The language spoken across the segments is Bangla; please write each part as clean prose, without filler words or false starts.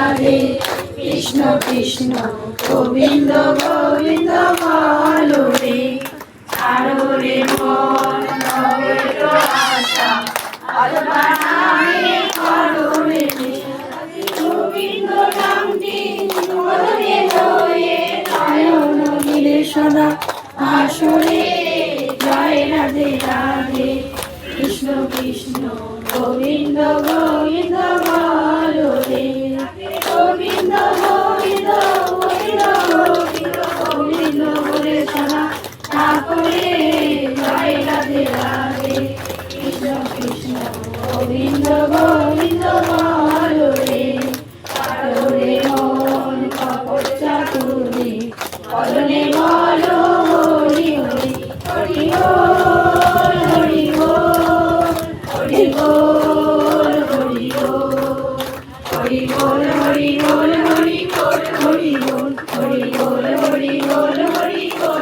রাধে কৃষ্ণ কৃষ্ণ গোবিন্দ গোবিন্দ বলো রে ছাড়ো রে মন নবের আশা আলবানামে করো রে গোবিন্দ নামটি মনে লয়ে নয়ন মিলে সদা আসরে জয় রাধে রাধে কৃষ্ণ কৃষ্ণ গোবিন্দ গোবিন্দ বলো রে গোবিন্দ গোবিন্দ গোবিন্দ গোবিন্দ গোবিন্দ বলে সদা ঠাকুরে জয় রাধে রাধে কৃষ্ণ কৃষ্ণ গোবিন্দ গোবিন্দ বলো রে বলো রে মন কপট চাতুরে বলনে বলো হরি হরি হরি বল হরি বল হরি বল হরি বল হরি বল হরি বল হরি বল হরি বল হরি বল হরি বল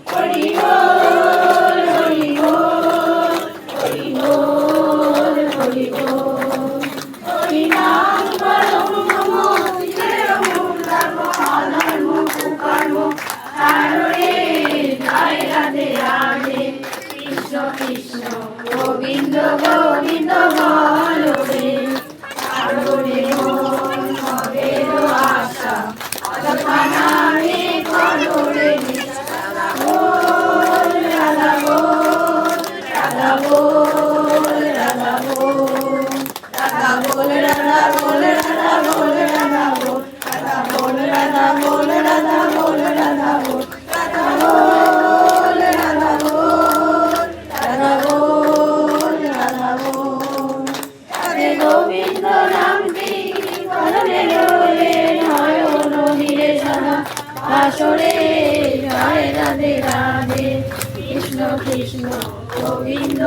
হরি বল হরি বল হরি বল হরি বল হরি নাম পরম নম ধর্ম কর্ম আরে জয় রাধে রাধে কৃষ্ণ কৃষ্ণ গোবিন্দ গোবিন্দ বলো রে ছাড়ো রে মন নবের আশা আলপনারে করো রে রাধা বল রাধা বল রাধা বল রাধা বল রাধা বল রাধা বল রাধা বল রাধা বল রাধা বল রাধা বল রাধা বল রাধা বল রাধা বল রাধা বল রাধা বল রাধা বল রাধে গোবিন্দ নামটি বলনে লয়ে নয়ন মিলে সদা আসরে জয় রাধে রাধে কৃষ্ণ কৃষ্ণ গোবিন্দ